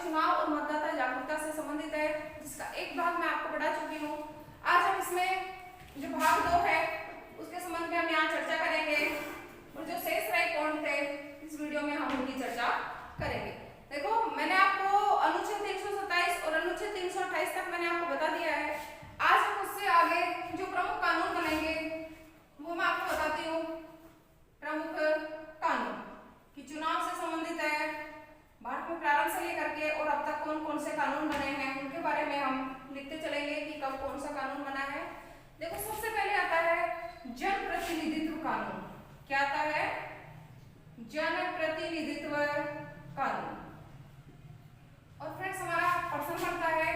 चुनाव और मतदाता जागरूकता से संबंधित है, जिसका एक भाग मैं आपको पढ़ा चुकी हूँ। आज हम इसमें जो भाग 2 है उसके संबंध में हम यहाँ चर्चा करेंगे और जो शेष रहे पॉइंट थे इस वीडियो में हम उनकी चर्चा करेंगे। देखो, मैंने आपको अनुच्छेद 327 और अनुच्छेद 328 तक मैंने आपको बता दिया है। आज हम उससे आगे जो प्रमुख कानून बनेंगे वो मैं आपको बताती हूँ। प्रमुख कानून कि चुनाव से संबंधित है, भारत में प्रारंभ से लेकर के और अब तक कौन कौन से कानून बने हैं उनके बारे में हम लिखते चलेंगे कि कब कौन सा कानून बना है। देखो, सबसे पहले आता है जनप्रतिनिधित्व कानून। क्या आता है? जनप्रतिनिधित्व कानून। और फ्रेंड्स, हमारा प्रश्न बनता है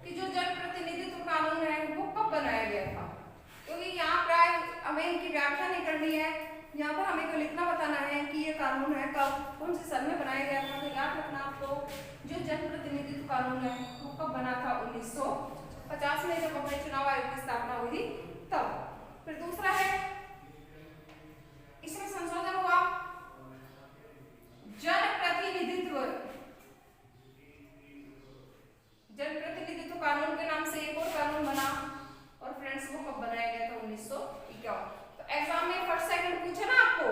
कि जो जनप्रतिनिधित्व कानून है वो कब बनाया गया था, क्योंकि यहाँ प्राय हमें इनकी व्याख्या नहीं करनी है, यहाँ पर हमें तो लिखना बताना है कि ये कानून है कब कौन से सन में बनाया गया था। तो याद रखना आपको, जो जनप्रतिनिधित्व कानून है वो कब बना था? 1950 में, जब अपने चुनाव आयोग की स्थापना हुई थी तब। फिर दूसरा है, इसमें संशोधन हुआ जनप्रतिनिधित्व कानून के नाम से एक और कानून बना, और फ्रेंड्स वो कब बनाया गया था? 1951। तो एग्जाम में फर्स्ट सेकंड पूछे ना आपको,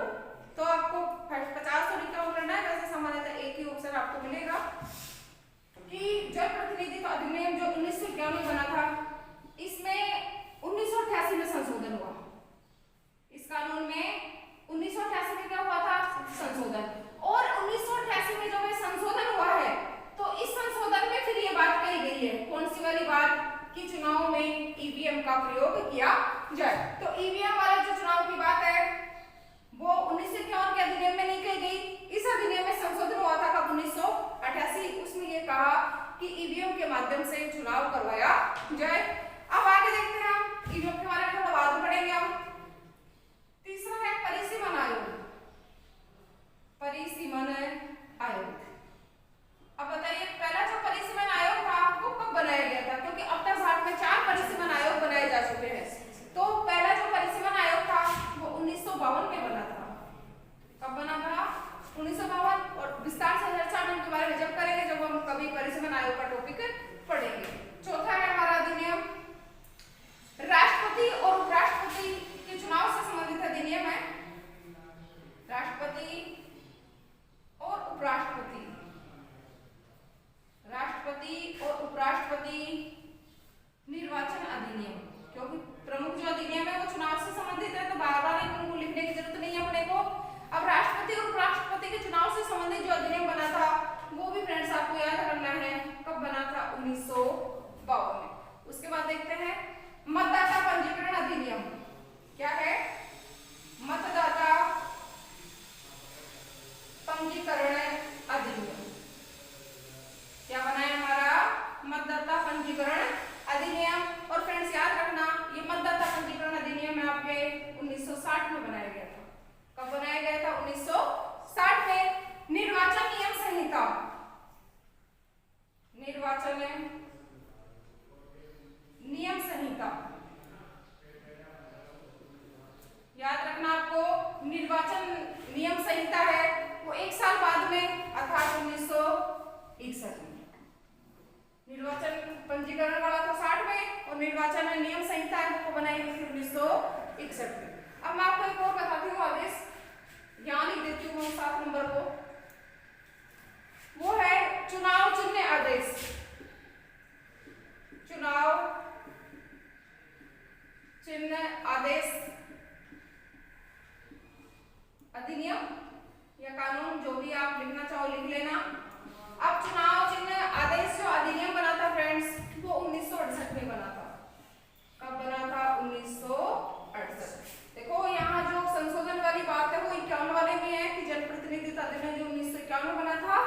तो आपको 50 और 51 करना है। वैसे सामान्यतः एक ही ऑप्शन आपको मिलेगा कि जनप्रतिनिधित्व अधिनियम जो 1951 में बना था, इसमें 1988 में संशोधन हुआ। इस कानून में 1988 में क्या हुआ था? संशोधन। और 1988 में जब ये संशोधन हुआ है तो इस संशोधन में फिर ये बात कही गई है, कौन सी वाली बात? कि चुनाव में ईवीएम का प्रयोग किया जाए। तो ईवीएम वाले जो चुनाव की बात है वो 1951 के अधिनियम में नहीं कही गई। इस अधिनियम में संशोधन हुआ था कब? 1988। उसमें ये कहा कि ईवीएम के माध्यम से चुनाव करवाया जाए। अब आगे देखते हैं, हम ईवीएम के बारे में थोड़ा बाद में पढ़ेंगे हम। तीसरा है परिसीमन आयोग। परिसीमन आयोग। अब बताइए, पहला जो परिसीमन आयोग था वो कब बनाया गया था? क्योंकि अब तक भारत में 4 परिसीमन आयोग बनाए जा चुके हैं। तो पहला जो परिसीमन आयोग था वो 1952 में बना था। कब बना था? 1952। और विस्तार से चर्चा हम इनके बारे में जब करेंगे, जब हम कभी परिसीमन आयोग का टॉपिक पढ़ेंगे। चौथा है हमारा अधिनियम राष्ट्रपति और उपराष्ट्रपति के चुनाव से संबंधित अधिनियम है। राष्ट्रपति और उपराष्ट्रपति, राष्ट्रपति और उपराष्ट्रपति निर्वाचन अधिनियम। क्योंकि प्रमुख जो अधिनियम है वो चुनाव से संबंधित है, तो बार बार इनको लिखने की जरूरत नहीं है अपने को। अब राष्ट्रपति और उपराष्ट्रपति के चुनाव से संबंधित जो अधिनियम बना था वो भी फ्रेंड्स आपको याद रखना है, कब बना था? 1952 में। उसके बाद देखते हैं मतदाता पंजीकरण अधिनियम। क्या है? मतदाता पंजीकरण अधिनियम। क्या बना है हमारा? मतदाता पंजीकरण अधिनियम। और फ्रेंड्स याद रखना, ये मतदाता पंजीकरण अधिनियम आपके 1960 में बनाया गया था। कब बनाया गया था? 1960 में। निर्वाचन नियम संहिता, निर्वाचन नियम संहिता, याद रखना आपको, निर्वाचन नियम संहिता है वो 1 साल बाद में, अर्थात 1961 में। निर्वाचन पंजीकरण वाला तो 60 में, और निर्वाचन नियम संहिता है वो बनाई गई 1961 में। अब मैं आपको एक और बताती हूँ आदेश, यहाँ लिख देती हूँ 7 नंबर को। वो है चुनाव चिन्ह आदेश। चुनाव चिन्ह आदेश अधिनियम या कानून, जो भी आप लिखना चाहो लिख लेना। अब चुनाव चिन्ह आदेश जो अधिनियम बना था फ्रेंड्स वो 1968 में बना था। कब बना था? 1968। देखो, यहाँ जो संशोधन वाली बात है वो 51 वाले में है कि जनप्रतिनिधित्व अधिनियम जो 1951 में बना था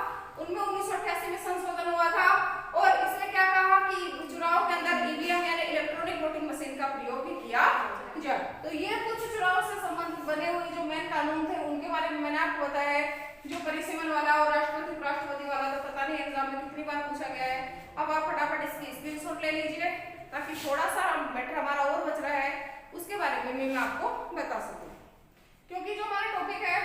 उनमें 1988 में संशोधन हुआ था। और इसमें क्या कहा कि चुनाव के अंदर ईवीएम यानी इलेक्ट्रॉनिक वोटिंग मशीन का प्रयोग भी किया जाए। तो ये कुछ चुनाव से संबंधित बने हुए जो मेन कानून थे उनके बारे में मैंने आपको बताया है। जो परिसीमन वाला और राष्ट्रपति उपराष्ट्रपति वाला तो पता नहीं एग्जाम में कितनी बार पूछा गया है। अब आप फटाफट इसकी स्क्रीनशॉट ले लीजिए ताकि थोड़ा सा मैटर हमारा और बच रहा है उसके बारे में मैं आपको बता सकूं, क्योंकि जो हमारा टॉपिक है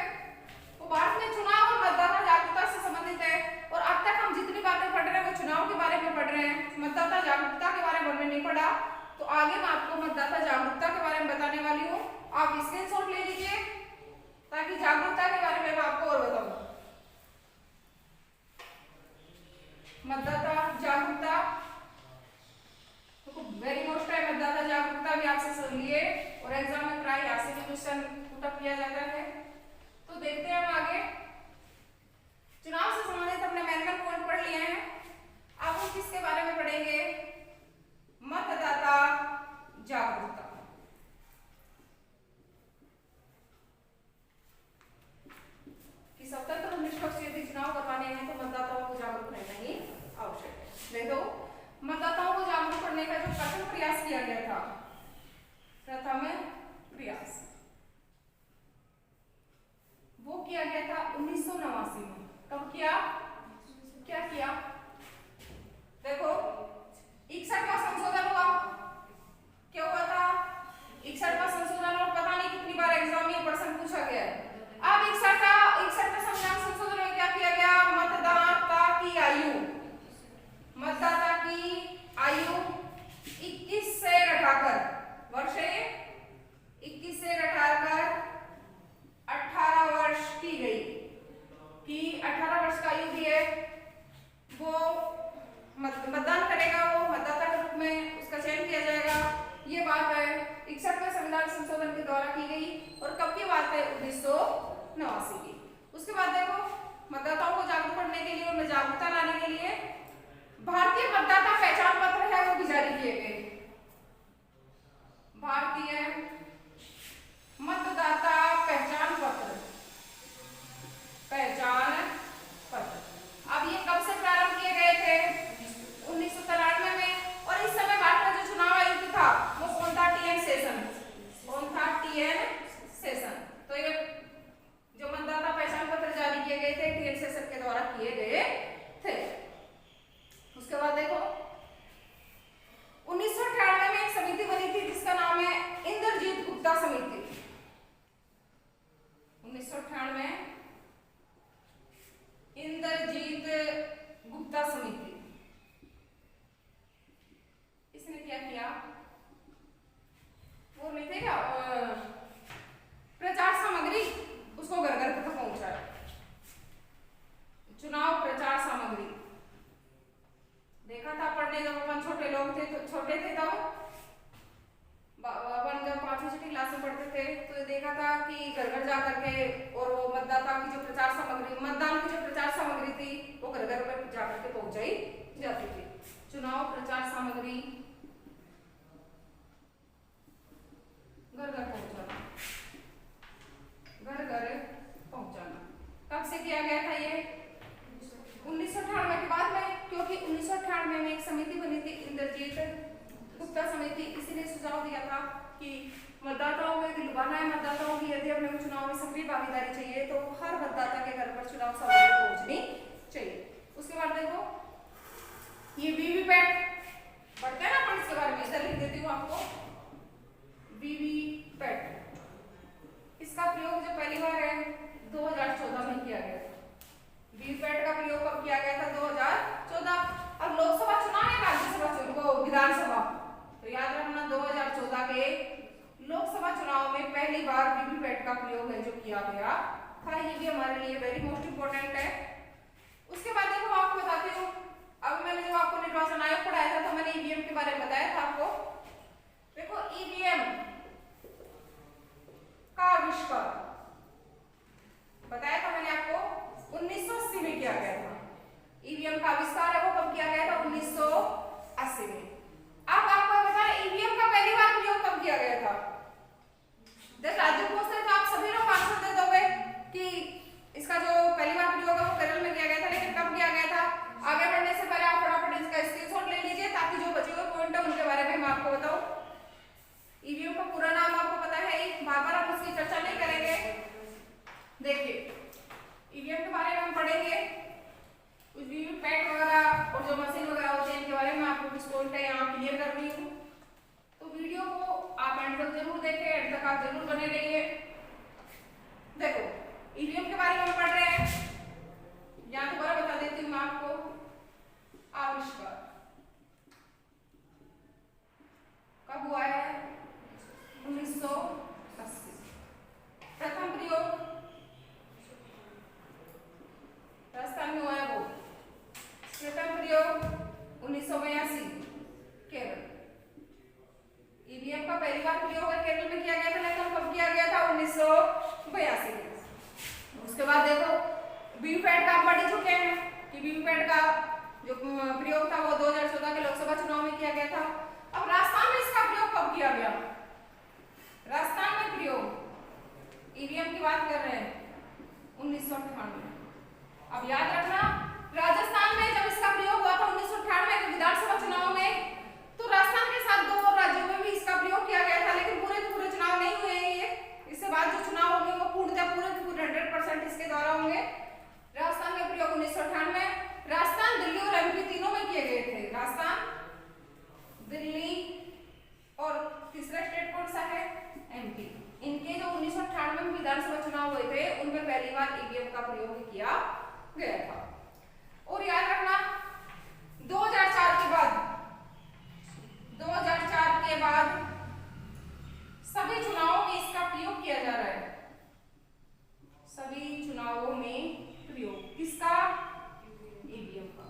वो भारत में चुनाव और मतदाता जागरूकता से संबंधित है। और अब तक हम जितनी बातें पढ़ तो आगे मैं आपको मतदाता जागरूकता के बारे में बताने वाली हूँ। आप स्क्रीनशॉट ले लीजिए ताकि जागरूकता के बारे में मैं आपको और बताऊँ। मतदाता जागरूकता वेरी मोस्ट है। मतदाता जागरूकता भी आपसे सुन लिए और एग्जाम में प्राय यहाँ से भी क्वेश्चन पुटअप किया जाता है। तो देखते हैं हम आगे। चुनाव से संबंधित अपने मैनुअल पॉइंट पढ़ लिए हैं। अब हम किसके बारे में पढ़ेंगे? मतदाता जागरूकता। कि स्वतंत्र और निष्पक्ष यदि चुनाव करवाने हैं तो मतदाताओं को जागरूक रहना ही आवश्यक है। देखो, मतदाताओं को जागरूक करने का जो प्रथम प्रयास किया गया था, प्रथम प्रयास वो किया गया था 1989 में। कब किया? क्या किया? देखो, 61वां संशोधन हुआ। क्या हुआ था? 61वां संशोधन। और पता नहीं कितनी बार एग्जाम में प्रश्न पूछा गया है। अब 61वें संविधान संशोधन में क्या किया गया? मतदाता की आयु, मतदाता की आयु 21 से घटाकर, वर्ष 21 से घटाकर 18 वर्ष की गई। कि 18 वर्ष का आयु भी है वो मतदान करेगा, वो मतदाता के रूप में उसका चयन किया जाएगा। ये बात है 61वें संविधान संशोधन के द्वारा की गई। और कब की बात है? 1989 की। उसके बाद देखो, मतदाताओं को जागरूक करने के लिए, उनमें जागरूकता लाने के लिए भारतीय मतदाता पहचान पत्र है वो भी जारी किए गए। भारतीय मतदाता पहचान पत्र, पहचान पत्र। अब ये कब से प्रारंभ किए गए थे? 1993 में। और इस समय भारत का जो चुनाव आयुक्त था वो कौन था? टीएन शेषन। कौन था? टीएन शेषन। तो ये जो मतदाता पहचान पत्र जारी किए गए थे टीएन शेषन के द्वारा किए गए थे। उसके बाद देखो, 1998 में एक समिति बनी थी जिसका नाम है इंद्रजीत गुप्ता समिति। 1998 में इंद्रजीत गुप्ता समिति, इसने क्या किया? वो नहीं थे क्या प्रचार सामग्री, उसको घर घर तक पहुंचाया। चुनाव प्रचार सामग्री देखा था पढ़ने जब अपन छोटे लोग थे, तो छोटे थे तब अपन जब 5वीं क्लास में पढ़ते थे तो देखा था कि घर घर जा करके और वो मतदाता की जो प्रचार सामग्री, मतदान की जो प्रचार सामग्री थी वो घर घर में जा करके पहुंचाई जाती थी। चुनाव प्रचार सामग्री घर घर पहुंचाना, घर घर पहुंचाना। कब से किया गया था ये? 1998 के बाद में। क्योंकि 1998 में एक समिति बनी थी इंद्रजीत गुप्ता समिति। इसी ने सुझाव दिया था कि मतदाताओं में दिलवाना है, मतदाताओं की यदि अपने चुनाव में सक्रिय भागीदारी चाहिए तो हर मतदाता के घर पर चुनाव सामग्री पहुंचनी चाहिए। उसके बाद देखो, ये वीवीपैट पढ़ते हैं ना अपन, इसके बारे में इधर लिख देती हूँ आपको। वीवीपैट, इसका प्रयोग जो पहली बार है 2014 में किया गया। वीवीपैट का प्रयोग कब किया गया था? 2014। अब लोकसभा चुनाव या राज्यसभा चुनाव, विधानसभा, तो याद रखना 2014 के लोकसभा चुनाव में पहली बार वीवीपैट का प्रयोग है जो किया गया था। ये भी हमारे लिए वेरी मोस्ट इंपोर्टेंट है। उसके बाद देखो, आपको बताती हूँ, अब मैंने जब आपको निर्वाचन आयोग पढ़ाया था तो मैंने ईवीएम के बारे में बताया था आपको। देखो, ईवीएम का आविष्कार बताया था मैंने आपको 1980 में किया गया था। ईवीएम का आविष्कार है वो कब किया गया था? 1980 में। अब आपको बताया ईवीएम का पहली बार प्रयोग कब किया गया था? जब राज्य पूछते तो आप सभी लोग आंसर दे दोगे कि इसका जो पहली बार प्रयोग है वो केरल में किया गया था। लेकिन कब किया गया था? आगे बढ़ने से पहले आप फटाफट इसका स्क्रीनशॉट ले लीजिए ताकि जो बचे हुए पॉइंट है उनके बारे में मैं आपको बताऊं। ईवीएम का पूरा नाम आपको पता है, बार बार हम उसकी चर्चा नहीं करेंगे। देखिए, ईवीएम के बारे में हम पढ़ेंगे, कुछ वीवीपैट वगैरह और जो मशीन वगैरह होती है इनके बारे में आपको कुछ पॉइंट है यहाँ क्लियर कर रही हूँ। तो वीडियो को आप एंड तक जरूर देखें, एंड तक आप जरूर बने रहिए। देखो, ईवीएम के बारे में हम पढ़ रहे हैं, यहाँ दोबारा बता देती हूँ मैं आपको। आविष्कार प्रयोग 1982 केरल। ईवीएम का पहली बार प्रयोग केरल में किया गया था, लेकिन कब किया गया था? 1982 में। उसके बाद देखो वीवीपैट का आप पढ़ चुके हैं कि वीवीपैट का जो प्रयोग था वो 2014 के लोकसभा चुनाव में किया गया था। अब राजस्थान में इसका प्रयोग कब किया गया? राजस्थान में प्रयोग ईवीएम की बात कर रहे हैं 1998। अब याद रखना राजस्थान में जब इसका प्रयोग हुआ था 1998 के विधानसभा चुनाव में, तो राजस्थान के साथ 2 और राज्यों में भी इसका प्रयोग किया गया था, लेकिन पूरे के पूरे चुनाव नहीं हुए हैं ये। इसके बाद जो चुनाव होंगे वो पूर्णतः पूरे 100% इसके द्वारा होंगे। राजस्थान में प्रयोग 1998, राजस्थान, दिल्ली और एमपी तीनों में किए गए थे। राजस्थान, दिल्ली और तीसरा स्टेट कौन सा है? एमपी। इनके जो 1998 में विधानसभा चुनाव हुए थे उनमें पहली बार ईवीएम का प्रयोग किया गया था। और याद रखना 2004 के बाद सभी चुनावों में इसका प्रयोग किया जा रहा है। सभी चुनावों में प्रयोग किसका? ईवीएम का।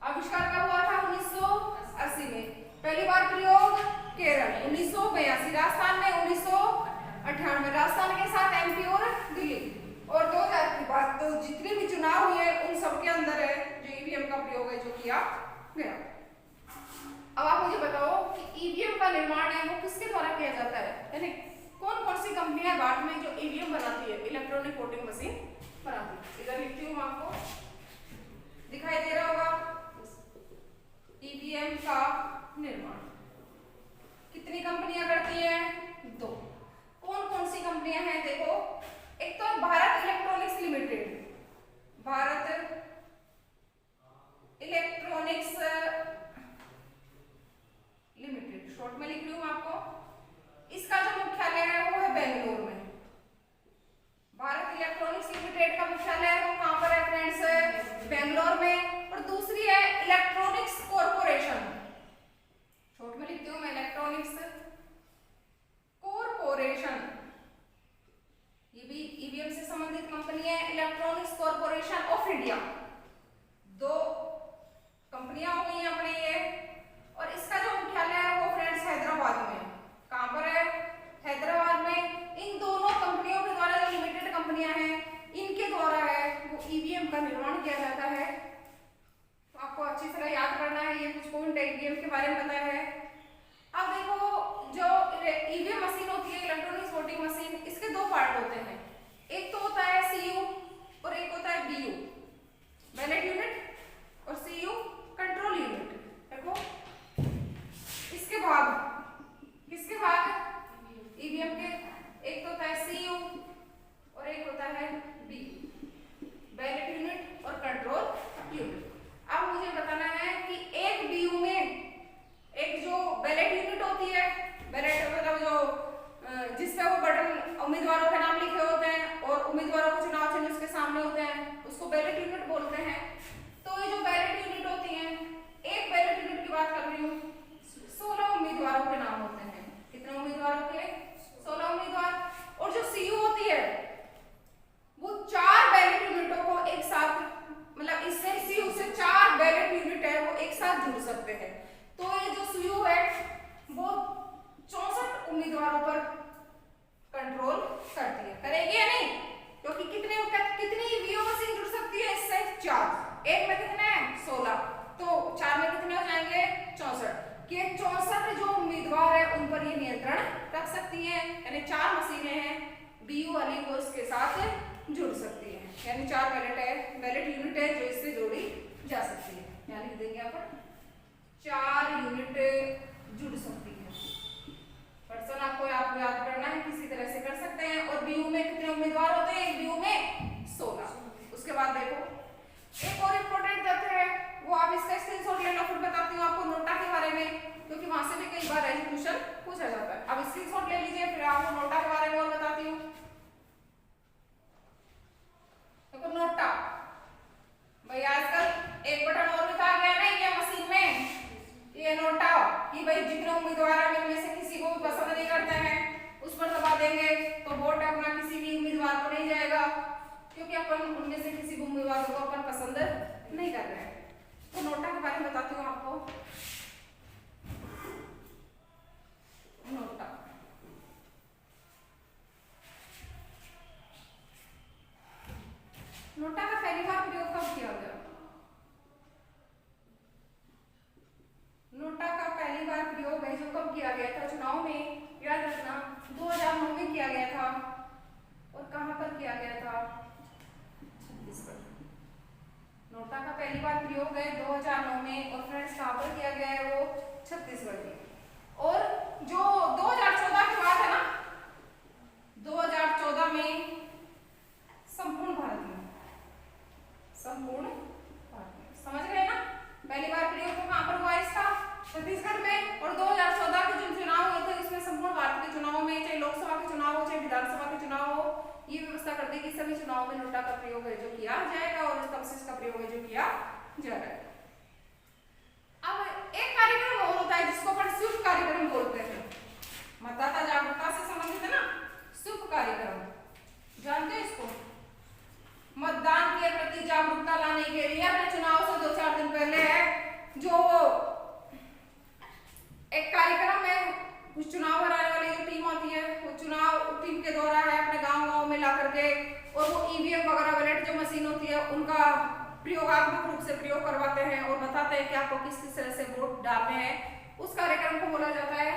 आविष्कार कब हुआ था? 1980 में। पहली बार प्रयोग केरल 1982, राजस्थान में 1998, राजस्थान के साथ एमपी और दिल्ली। और 2000 के बाद तो जितने भी चुनाव हुए उन सब के अंदर है जो ईवीएम का प्रयोग है जो किया गया। अब आप मुझे बताओ कि ईवीएम का निर्माण है वो किसके द्वारा किया जाता है, यानी कौन कौन सी कंपनियां भारत में जो ईवीएम बनाती है, इलेक्ट्रॉनिक वोटिंग मशीन बनाती है। इधर लिखती हूँ, आपको दिखाई दे रहा होगा। ईवीएम का निर्माण कितनी कंपनियां करती हैं? 2। कौन कौन सी कंपनियां हैं? देखो, एक तो Bharat electronics limited, Bharat electronics limited, short में लिख रही हूं आपको। इसका जो मुख्यालय है वो है बेंगलोर में। भारत इलेक्ट्रॉनिक्स लिमिटेड का मुख्यालय वो कहां पर है फ्रेंड्स? बेंगलोर में। और दूसरी है इलेक्ट्रॉनिक्स कॉरपोरेशन, शॉर्ट में लिखती हूं मैं, इलेक्ट्रॉनिक्स कॉरपोरेशन। ये भी ईवीएम से संबंधित कंपनी है, इलेक्ट्रॉनिक्स कॉरपोरेशन ऑफ इंडिया। 2 कंपनियां हो गई अपने ये। और इसका जो मुख्यालय है वो फ्रेंड्स हैदराबाद में। कहां पर है? हैदराबाद में। इन दोनों कंपनियों के द्वारा जो लिमिटेड कंपनियां हैं इनके द्वारा है वो ईवीएम का निर्माण किया जाता है। तो आपको अच्छी तरह याद करना है, ये कुछ पॉइंट ईवीएम के बारे में बताया है। अब देखो, जो ईवीएम मशीन होती है, इलेक्ट्रॉनिक्स वोटिंग मशीन, इसके 2 पार्ट होते हैं। एक तो होता है सीयू और एक होता है बीयू, बैलेट यूनिट, और सीयू कंट्रोल यूनिट। देखो इसके भाग, किसके भाग? ईवीएम के। एक तो होता है सीयू और एक होता है बीयू, बैलेट यूनिट और कंट्रोल यूनिट। अब मुझे बताना है कि एक बीयू में एक जो बैलेट यूनिट होती है, बैलेट मतलब जो जिसपे वो बटन उम्मीदवारों के नाम लिखे होते हैं और उम्मीदवारों को चुनाव चिन्ह उसके सामने होते हैं, उसको बैलेट यूनिट बोलते हैं। तो ये जो बैलेट यूनिट होती है, एक बैलेट यूनिट की बात कर रही हूँ, 16 उम्मीदवारों के नाम होते हैं। कितने उम्मीदवारों के? 16 उम्मीदवार। और जो सीयू होती है वो 4 बैलेट यूनिटों को एक साथ, मतलब इससे सीयू से 4 बैलेट यूनिट है वो एक साथ जुड़ सकते हैं। तो ये जो सीयू है वो 64 उम्मीदवारों पर कंट्रोल करती है, करेगी या नहीं? क्योंकि कितनी ईवीएम मशीन जुड़ सकती है इससे? 4। एक में कितने हैं? 16, तो 4 में कितने हो जाएंगे? 64। कि 64 जो उम्मीदवार है उन पर ये नियंत्रण रख सकती है, यानी 4 मशीनें हैं बीयू वाली वो इसके साथ जुड़ सकती है, यानी 4 बैलेट यूनिट है जो इससे जोड़ी जा सकती है। यहाँ लिख देंगे आप 4 यूनिट जुड़ सकती है। पर्सन आपको याद करना है, किसी तरह से कर सकते हैं। और बीयू में कितने उम्मीदवार होते हैं? एक बीयू में 16। उसके बाद देखो एक और इम्पोर्टेंट तथ्य है, वो आप इसका स्क्रीनशॉट ले लो, फिर बताती हूँ आपको नोटा के बारे में, क्योंकि वहां से भी कई बार क्वेश्चन पूछा जाता है। अब स्क्रीनशॉट ले लीजिए, फिर आपको नोटा के बारे में और बताती हूँ। देखो नोटा भाई, आजकल एक बटन और भी था गया ना ये मशीन में, ये नोटा कि भाई जितने उम्मीदवार हैं उनमें से किसी को भी पसंद नहीं करते हैं, उस पर दबा देंगे तो वोट अपना किसी भी उम्मीदवार को नहीं जाएगा, क्योंकि अपन उनमें से किसी भी उम्मीदवार को अपन पसंद नहीं कर रहे हैं। तो नोटा के बारे में पहली बार प्रयोग है 2009 में और फ्रेंड्स कहाँ पर किया गया है वो छत्तीसगढ़ में। और जो 2014 की बात है ना, 2014 में संपूर्ण भारत में, संपूर्ण भारत में, समझ गए ना, पहली बार प्रयोग तो कहाँ पर हुआ इसका छत्तीसगढ़ में। और 2014 के जो चुनाव हुए थे उसमें संपूर्ण भारत के चुनाव में, चाहे लोकसभा के चुनाव हो चाहे विधानसभा के चुनाव हो, ये व्यवस्था कर दी कि सभी चुनाव में नोटा का प्रयोग है जो किया जाएगा और इसका विशेष का प्रयोग है जो किया जाएगा। अब एक कार्यक्रम और होता है जिसको अपन स्वीप कार्यक्रम बोलते हैं, मतदाता जागरूकता से संबंधित है ना, स्वीप कार्यक्रम, जानते हैं इसको? मतदान के प्रति जागरूकता लाने के लिए अपने चुनाव से 2-4 दिन पहले जो एक कार्यक्रम है, कुछ चुनाव कराने वाली जो टीम होती है वो चुनाव टीम के द्वारा है अपने गांव-गांव में ला करके, और वो ईवीएम वगैरह बैलेट जो मशीन होती है उनका प्रयोगात्मक रूप से प्रयोग करवाते हैं और बताते हैं कि आपको किस किस तरह से वोट डालने हैं। उस कार्यक्रम को बोला जाता है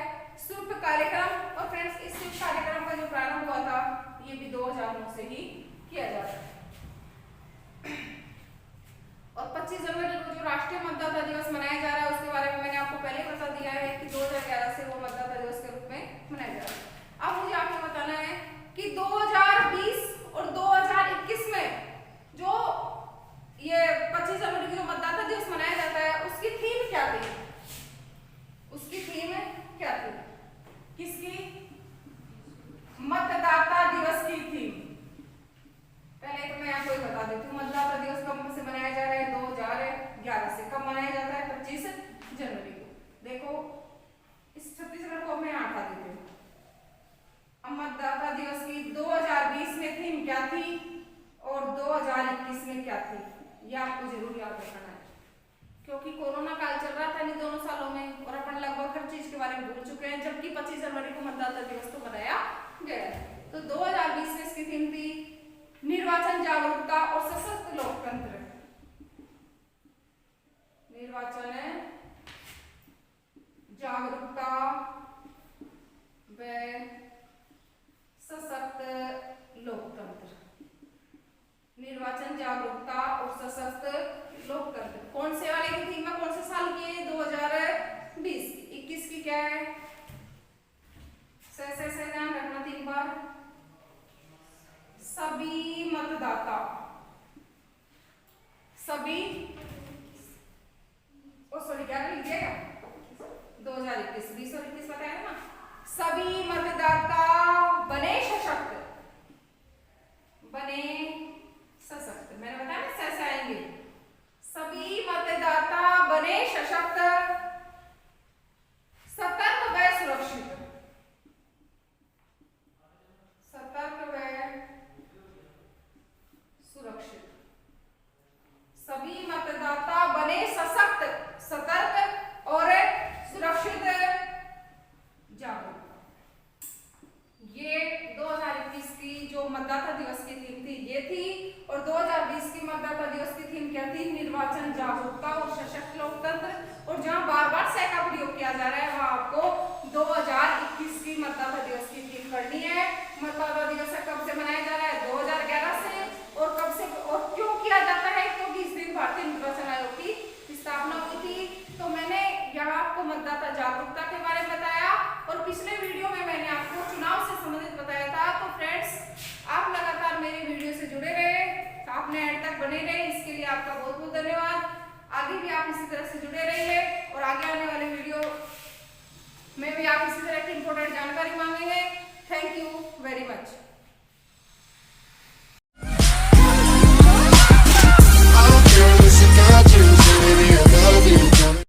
स्वीप कार्यक्रम। और फ्रेंड्स इस स्वीप कार्यक्रम का जो प्रारंभ हुआ था ये भी 2009 से ही किया जाता है। और 25 जनवरी को जो राष्ट्रीय मतदाता दिवस मनाया जा रहा है उसके बारे में मैंने आपको पहले बता दिया है कि 2011 से वो मतदाता दिवस के रूप में मनाया जा रहा है। अब मुझे आपको बताना है कि 2020 और 2021 में जो ये 25 जनवरी को जो मतदाता दिवस मनाया जाता है उसकी थीम क्या थी? उसकी थीम क्या थी? किसकी? मतदाता दिवस की थीम। पहले तो मैं आपको बता देती हूँ मतदाता दिवस कब से मनाया जा रहा है, 2011 से। कब मनाया जाता है? 25 जनवरी को। देखो इस छत्तीसगढ़ को मैं हटा देती हूँ। अब मतदाता दिवस की 2020 में थीम क्या थी और 2021 में क्या थी, ये आपको जरूर याद रखना है, क्योंकि कोरोना काल चल रहा था इन दोनों सालों में और अपन लगभग हर चीज के बारे में भूल चुके हैं, जबकि 25 जनवरी को मतदाता दिवस तो मनाया गया है। तो 2020 में इसकी थीम थी निर्वाचन जागरूकता और सशक्त लोकतंत्र। निर्वाचन जागरूकता व सशक्त लोकतंत्र। निर्वाचन जागरूकता और सशक्त लोकतंत्र कौन से वाले की थीम में, कौन से साल की है? 2020। 21 की क्या है? से ध्यान रखना 3 बार। सभी मतदाता, सभी सॉरी क्या लीजिएगा 2021, 20 और 21 बताया ना। सभी मतदाता बने सशक्त, बने सशक्त, मैंने बताया ना कैसे आएंगे। सभी मतदाता बने सशक्त, सतर्क व सुरक्षित, सतर्क व सुरक्षित। सभी मतदाता बने सशक्त, सतर्क और सुरक्षित, जागरूक। ये 2021 की जो मतदाता दिवस की थीम थी ये थी। और 2020 की मतदाता दिवस की थीम क्या थी? निर्वाचन जागरूकता और सशक्त लोकतंत्र। और जहां बार बार से का प्रयोग किया जा रहा है वहां आपको 2021 की मतदाता दिवस की थीम करनी है। मतदाता दिवस कब से मनाया जा रहा है? 2011 से। और कब से और क्यों किया जाता है? क्योंकि इस दिन भारतीय निर्वाचन आयोग की स्थापना हुई थी। तो मैंने यहाँ आपको मतदाता जागरूकता के बारे में बताया और पिछले वीडियो में मैंने आपको चुनाव से संबंधित बताया था। तो फ्रेंड्स आप लगातार मेरी वीडियो से जुड़े रहे, आपने एंड तक बने रहे, इसके लिए आपका बहुत बहुत धन्यवाद। आगे भी आप इसी तरह से जुड़े रहिए और आगे आने वाले वीडियो में भी आप इसी तरह की इंपॉर्टेंट जानकारी मांगेंगे। Thank you very much.